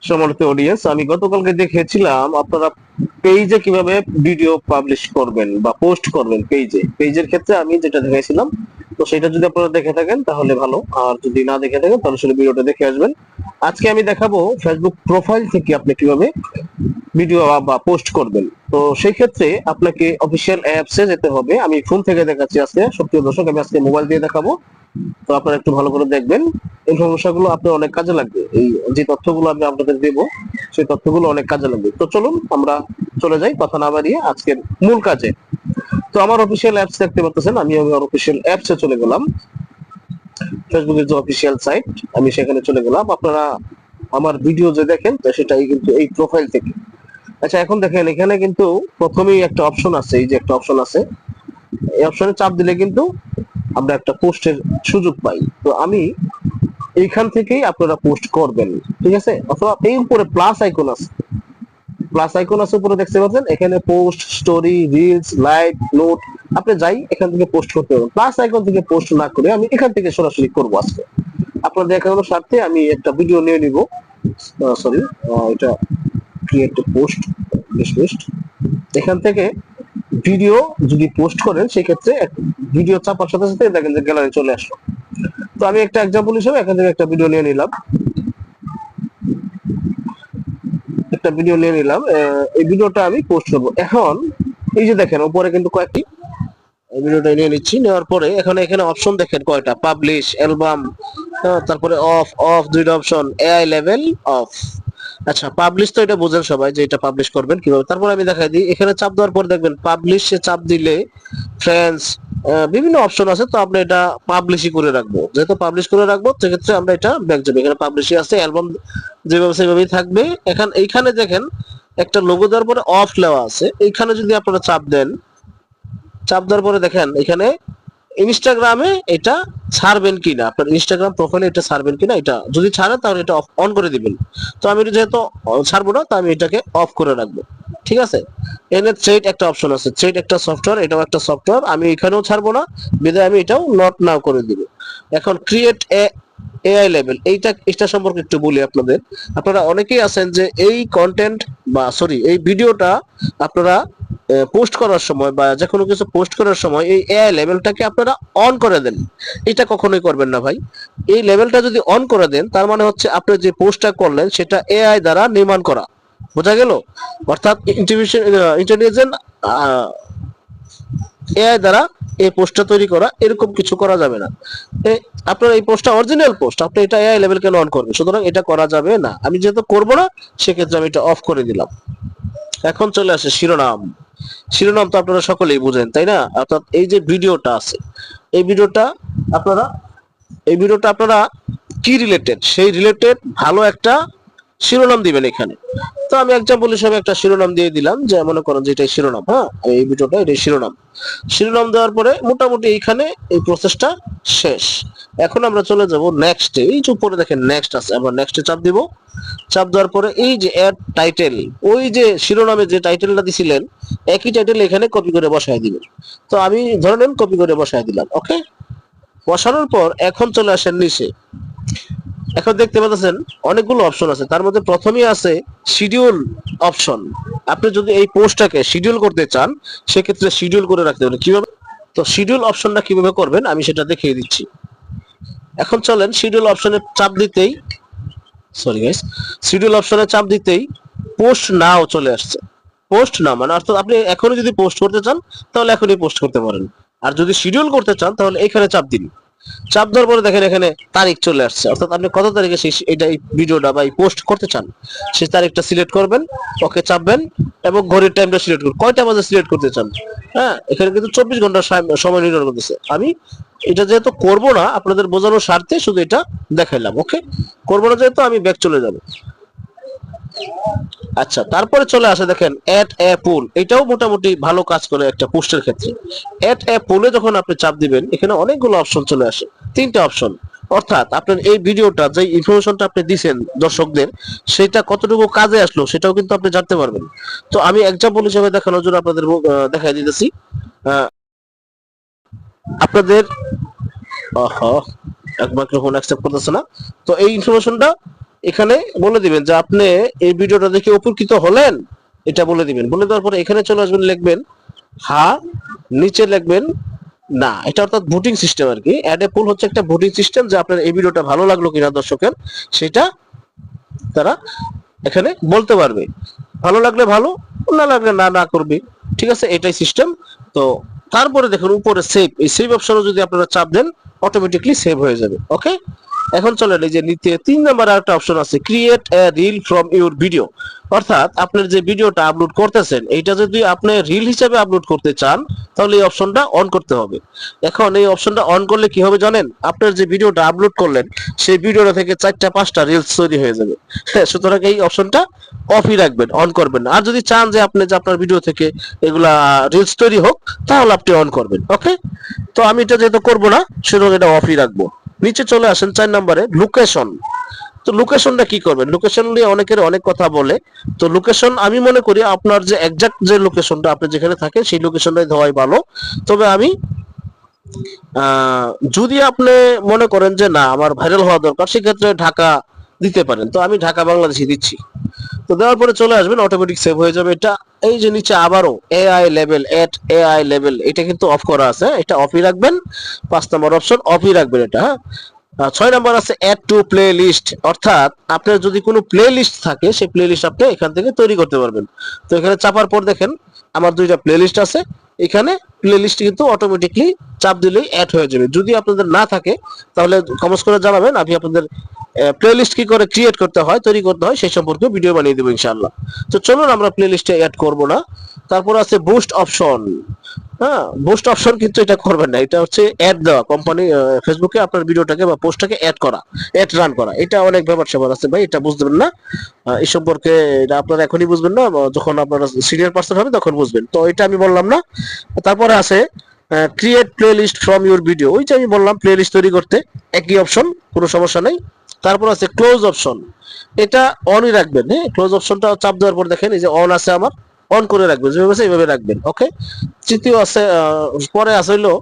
সম্মানিত অডিয়েন্স, আমি গতকালকে দেখিয়েছিলাম আপনারা পেজে কিভাবে ভিডিও পাবলিশ করবেন বা পোস্ট করবেন। পেজের ক্ষেত্রে আমি যেটা দেখাইছিলাম, তো সেটা যদি আপনারা দেখে থাকেন তাহলে ভালো, আর যদি না দেখে থাকেন তাহলে শুধু ভিডিওটা দেখে আসবেন। আজকে আমি দেখাবো ফেসবুক প্রোফাইল থেকে আপনি কিভাবে ভিডিও বা পোস্ট করবেন। তো সেই ক্ষেত্রে আপনাকে অফিসিয়াল অ্যাপসে যেতে হবে। আমি ফোন থেকে দেখাচ্ছি আজকে, সক্রিয় দর্শক, আমি আজকে মোবাইল দিয়ে দেখাবো। তো আপনারা একটু ভালো করে দেখবেন, এই সমস্যাগুলো আপনার অনেক কাজে লাগবে। এই যে তথ্যগুলো আমি আপনাদের দেব, সেই তথ্যগুলো অনেক কাজে লাগবে। তো চলুন আমরা চলে যাই কথা না বাড়িয়ে আজকের মূল কাজে। তো আমার অফিসিয়াল অ্যাপস দেখতে পাচ্ছেন, আমি আমার অফিসিয়াল অ্যাপসে চলে গেলাম। ফেসবুকের যে অফিসিয়াল সাইট, আমি সেখানে চলে গেলাম। আপনারা আমার ভিডিও যে দেখেন, তো সেটাই কিন্তু এই প্রোফাইল থেকে। আচ্ছা, এখন দেখেন এখানে কিন্তু প্রথমেই একটা অপশন আছে, এই যে একটা অপশন আছে, এই অপশনে চাপ দিলে কিন্তু আমরা একটা পোস্টের সুযোগ পাই। তো আমি এইখান থেকেই আপনারা পোস্ট করবেন, ঠিক আছে? অথবা এই উপরে প্লাস আইকন আছে, উপরে দেখতে পাচ্ছেন, এখানে post, story, reels, live, note, আপনি যাই এখান থেকে পোস্ট করতে পারবেন। প্লাস আইকন থেকে পোস্ট না করে আমি এখান থেকে সরাসরি করবো আজকে। আপনাদের দেখানোর স্বার্থে আমি একটা ভিডিও নিয়ে নিব। সরি, এটা ক্রিয়েট পোস্ট, পোস্ট, এখান থেকে ভিডিও যদি পোস্ট করেন সেক্ষেত্রে ভিডিও চাপার সাথে সাথে দেখেন যে গ্যালারি চলে আসলো। তো আমি একটা এক্সাম্পল হিসেবে এখান থেকে একটা ভিডিও নিয়ে নিলাম। এই ভিডিওটা আমি পোস্ট করব। এখন এই যে দেখেন উপরে কিন্তু কয়েকটি, এই ভিডিওটা নিয়ে নিচ্ছি। নেওয়ার পরে এখানে অপশন দেখেন কয়টা, পাবলিশ, অ্যালবাম, তারপরে অফ, দুইটা অপশন, এআই লেভেল, অফ। আচ্ছা, পাবলিশ তো এটা বুঝেন সবাই যে এটা পাবলিশ করবেন কিভাবে। তারপর আমি দেখাই দিই, এখানে চাপ দেওয়ার পর দেখবেন পাবলিশে চাপ দিলে ফ্রেন্ডস, বিভিন্ন অপশন আছে। তো আমরা এটা পাবলিশই করে রাখবো, যেহেতু পাবলিশ করে রাখবো সেক্ষেত্রে আমরা এটা ব্যাক যাবে। এখানে পাবলিশই আছে, অ্যালবাম যেভাবে সেভাবেই থাকবে। এইখানে দেখেন একটা লোগো দেওয়ার পরে অফ লেওয়া আছে, এইখানে যদি আপনারা চাপ দেন, চাপ দেওয়ার পরে দেখেন এখানে ইনস্টাগ্রামে এটা ছাড়বেন কিনা, আপনার ইনস্টাগ্রাম প্রোফাইলে এটা ছাড়বেন কিনা। এটা যদি ছাড়েন তাহলে এটা অন করে দিবেন। তো আমি এটা যেহেতু ছাড়বো না, তো আমি এটাকে অফ করে রাখবো, ঠিক আছে? এখানে থ্রেড একটা অপশন আছে, থ্রেড একটা সফটওয়্যার, এটাও একটা সফটওয়্যার। আমি এখানেও ছাড়বো না, বিধায় আমি এটাও নট নাও করে দিব। এখন ক্রিয়েট এআই লেভেল, এটা সম্পর্কে একটু বলি আপনাদের। আপনারা অনেকেই আছেন যে এই কন্টেন্ট বা সরি এই ভিডিওটা আপনারা পোস্ট করার সময় বা যে কোনো কিছু পোস্ট করার সময় এই এআই লেভেলটাকে আপনারা অন করে দেন। এটা কখনোই করবেন না ভাই। এই লেভেলটা যদি অন করে দেন, তার মানে হচ্ছে আপনি যে পোস্টটা করলেন সেটা এআই দ্বারা নির্মাণ করা, বোঝা গেল? অর্থাৎ ইন্টেলিজেন্ট এআই দ্বারা এই পোস্টটা তৈরি করা, এরকম কিছু করা যাবে না। আপনার এই পোস্টটা অরিজিনাল পোস্ট, আপনি এটা এআই লেভেল কেন অন করবেন? সুতরাং এটা করা যাবে না। আমি যেহেতু করবো না, সেক্ষেত্রে আমি এটা অফ করে দিলাম। এখন চলে আসে শিরোনাম। শিরোনাম তো আপনারা সকলেই বুঝেন, তাই না? অর্থাৎ এই যে ভিডিওটা আছে, এই ভিডিওটা আপনারা এই ভিডিওটা আপনারা কি রিলেটেড, সেই রিলেটেড ভালো একটা শিরোনাম দিবেন এখানে। তো আমি এক্সাম্পল হিসেবে একটা শিরোনাম দিয়ে দিলাম, যে মনে করেন যে এটাই শিরোনাম। হ্যাঁ, এই ভিডিওটা এটাই শিরোনাম। শিরোনাম দেওয়ার পরে মোটামুটি এইখানে এই প্রসেসটা শেষ। এখন আমরা চলে যাব নেক্সটে। এই যে উপরে দেখেন নেক্সট আছে, আমরা নেক্সটে চাপ দিব। চাপ দেওয়ার পরে এই যে অ্যাড টাইটেল, ওই যে শিরোনামে যে টাইটেলটা দিছিলেন, একই টাইটেল এখানে কপি করে বসায় দিবেন। তো আমি ধরে নেন কপি করে বসায় দিলাম, ওকে। বসানোর পর এখন চলে আসেন নিচে। এখন দেখতে পাচ্ছেন অনেকগুলো অপশন আছে, তার মধ্যে প্রথমেই আছে শিডিউল অপশন। আপনি যদি এই পোস্টটাকে শিডিউল করতে চান, সেক্ষেত্রে শিডিউল করে রাখতে পারেন। কিভাবে? তো শিডিউল অপশনটা কিভাবে করবেন আমি সেটা দেখিয়ে দিচ্ছি। এখন চলেন শিডিউল অপশনে চাপ দিতেই, সরি গাইস, শিডিউল অপশনে চাপ দিতেই পোস্ট নাও চলে আসছে। পোস্ট নাও মানে অর্থাৎ আপনি এখনই যদি পোস্ট করতে চান তাহলে এখনই পোস্ট করতে পারেন, আর যদি শিডিউল করতে চান তাহলে এখানে চাপ দিন। চাপ দেওয়ার পরে দেখেন এখানে তারিখ চলে আসছে, অর্থাৎ আপনি কত তারিখে এই ভিডিওটা বা এই পোস্ট করতে চান সেই তারিখটা সিলেক্ট করবেন, ওকে চাপবেন, এবং ঘড়ির টাইমটা সিলেক্ট করবেন, কয়টা বাজে সিলেক্ট করতে চান। হ্যাঁ, এখানে কিন্তু 24 ঘন্টা সময় নির্ধারণ করতেছে। আমি এটা যেহেতু করবো না, আপনাদের বোঝানোর স্বার্থে শুধু এটা দেখাইলাম, ওকে। করবো না যেহেতু আমি ব্যাক চলে যাব। আচ্ছা, তারপরে চলে আসে দেখেন অ্যাড এ পুল। এটাও মোটামুটি ভালো কাজ করে একটা পোস্টের ক্ষেত্রে। অ্যাড এ পুলে যখন আপনি চাপ দিবেন, এখানে অনেকগুলো অপশন চলে আসে, 3টা অপশন। অর্থাৎ আপনার এই ভিডিওটা যে ইনফরমেশনটা আপনি দিবেন দর্শকদের, সেটা কতটুকু কাজে আসলো সেটাও কিন্তু আপনি জানতে পারবেন। তো আমি এক্সাম্পল হিসেবে দেখানোর জন্য আপনাদের দেখাই দিতেছি। আপনাদের এক মাইক্রোফোন অ্যাকসেপ্ট করতেছে না। তো এই ইনফরমেশনটা এখানে বলে দিবেন যে আপনি এই ভিডিওটা দেখে উপকৃত হলেন, এটা বলে দিবেন। বলে দেওয়ার পরে এখানে চলে আসবেন, লিখবেন হ্যাঁ, নিচে লিখবেন না। এটা অর্থাৎ ভোটিং সিস্টেম আর কি। অ্যাড এ পোল হচ্ছে একটা ভোটিং সিস্টেম, যে আপনার এই ভিডিওটা ভালো লাগলো কিনা দর্শকের, সেটা তারা এখানে বলতে পারবে। ভালো লাগলে ভালো, না লাগলে না না করবে। ঠিক আছে, এটাই সিস্টেম। তো তারপরে দেখুন উপরে সেভ, এই সেভ অপশনে যদি আপনারা চাপ দেন অটোমেটিকলি সেভ হয়ে যাবে। ওকে, এখন চলেন এই যে নিচে 3 নাম্বার একটা অপশন আছে, create a reel from your video. অর্থাৎ আপনার যে ভিডিওটা আপলোড করতেছেন এইটা যদি আপনি রিল হিসেবে আপলোড করতে চান তাহলে এই অপশনটা অন করতে হবে। এখন এই অপশনটা অন করলে কি হবে জানেন, আপনার যে ভিডিওটা আপলোড করলেন সেই ভিডিওটা থেকে 4টা 5টা রিলস তৈরি হয়ে যাবে। সুতরাং এই অপশনটা অফই রাখবেন, অন করবেন না। আর যদি চান যে আপনি যে আপনার ভিডিও থেকে এগুলা রিলস তৈরি হোক তাহলে আপনি অন করবেন। ওকে, তো আমি এটা যেহেতু করবো না সুতরাং এটা অফই রাখবো। নিচে চলে আসেন 4 নম্বরে লোকেশন। তো লোকেশনটা কি করবেন, লোকেশন নিয়ে অনেকের অনেক কথা বলে। তো লোকেশন আমি মনে করি আপনার যে এক্সাক্ট যে লোকেশনটা আপনি যেখানে থাকেন সেই লোকেশনটাই দেওয়াই ভালো। তবে আমি যদি আপনি মনে করেন যে না আমার ভাইরাল হওয়া দরকার সেক্ষেত্রে ঢাকা দিতে পারেন। তো আমি ঢাকা বাংলাদেশে দিচ্ছি। তো দেওয়ার পরে চলে আসবেন, অটোমেটিক সেভ হয়ে যাবে এটা। এই যে নিচে আবারও এআই লেভেল, এট এআই লেভেল, এটা কিন্তু অফ করা আছে, এটা অফই রাখবেন। 5 নম্বর অপশন অফই রাখবেন এটা। 6 নাম্বার আছে অ্যাড টু প্লে লিস্ট, অর্থাৎ আপনার যদি কোনো প্লে লিস্ট থাকে সেই প্লে লিস্ট আপনি এখান থেকে তৈরি করতে পারবেন। তো এখানে চাপার পর দেখেন আমার 2টা প্লে লিস্ট আছে, এখানে প্লে লিস্ট কিন্তু অটোমেটিকলি চাপ দিলেই অ্যাড হয়ে যাবে। যদি আপনাদের না থাকে তাহলে কমেন্টস করে জানাবেন, আমি আপনাদের প্লে লিস্ট কি করে ক্রিয়েট করতে হয়, তৈরি করতে হয় সেই সম্পর্কে ভিডিও বানিয়ে দেবো ইনশাআল্লাহ। তো চলুন আমরা প্লে লিস্টে অ্যাড করব না। তারপর আছে বুস্ট অপশন। হ্যাঁ, বুস্ট অপশন কিন্তু এটা করবেন না, এটা হচ্ছে অ্যাড দেওয়া, কোম্পানি ফেসবুকে আপনার ভিডিওটাকে বা পোস্টটাকে অ্যাড করা, অ্যাড রান করা। এটা অনেক ব্যাপার স্যাপার আছে ভাই, এটা বুঝবেন না এই সম্পর্কে, এটা আপনারা এখনই বুঝবেন না, যখন আপনারা সিনিয়র পার্সন হবে তখন বুঝবেন। তো এটা আমি বললাম না। তারপরে আছে create playlist from your video, ওইটা আমি বললাম প্লে লিস্ট তৈরি করতে, একই অপশন, কোনো সমস্যা নেই। তারপর আছে ক্লোজ অপশন, এটা অনই রাখবেন। হ্যাঁ, ক্লোজ অপশনটা চাপ দেওয়ার পর দেখেন এই যে অন আছে আমার, অন করে রাখবেন, যেভাবে আছে এইভাবে রাখবেন। ওকে, তৃতীয় আছে পরে আছে হইলো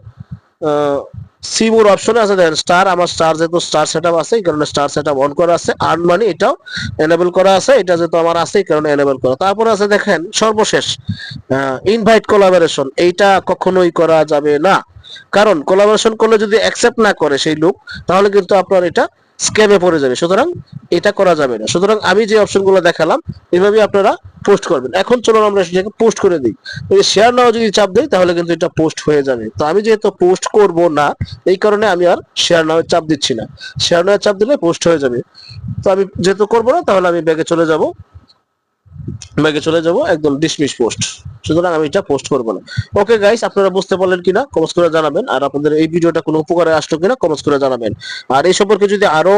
সিমোর অপশনে আছে দেখেন স্টার, আমার স্টার যেহেতু স্টার সেটআপ আছে এই কারণে স্টার সেটআপ অন করা আছে। আর্ন মানি এটাও এনেবল করা আছে, এটা যেহেতু আমার আছে এই কারণে এনেবল করা। তারপর আছে দেখেন সর্বশেষ ইনভাইট কোলাবোরেশন, এইটা কখনোই করা যাবে না, কারণ কোলাবোরেশন করলে যদি অ্যাকসেপ্ট না করে সেই লোক তাহলে কিন্তু আপনার এটা স্ক্যামে পড়ে যাবে। সুতরাং এটা করা যাবে না। সুতরাং আমি যে অপশনগুলো দেখালাম এইভাবে আপনারা পোস্ট করবেন। এখন চলুন আমরা সেটাকে পোস্ট করে দিই। ওই শেয়ার নাও যদি চাপ দেই তাহলে কিন্তু এটা পোস্ট হয়ে যাবে। তো আমি যেহেতু পোস্ট করব না এই কারণে আমি আর শেয়ার নাও চাপ দিচ্ছি না। শেয়ার নাও চাপ দিলে পোস্ট হয়ে যাবে। তো আমি যেহেতু করব না তাহলে আমি ব্যাগে চলে যাব একদম ডিসমিস পোস্ট। সুতরাং আমি এটা পোস্ট করব না। ওকে গাইস, আপনারা বুঝতে পারলেন কিনা কমেন্টস করে জানাবেন। আর আপনাদের এই ভিডিওটা কোনো উপকারে আসলো কিনা কমেন্টস করে জানাবেন। আর এই সম্পর্কে যদি আরো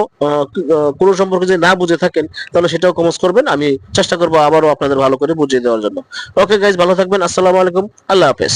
কোনো সম্পর্কে যদি না বুঝে থাকেন তাহলে সেটাও কমেন্টস করবেন, আমি চেষ্টা করব আবারও আপনাদের ভালো করে বুঝিয়ে দেওয়ার জন্য। ওকে গাইস, ভালো থাকবেন, আসসালামু আলাইকুম, আল্লাহ হাফেজ।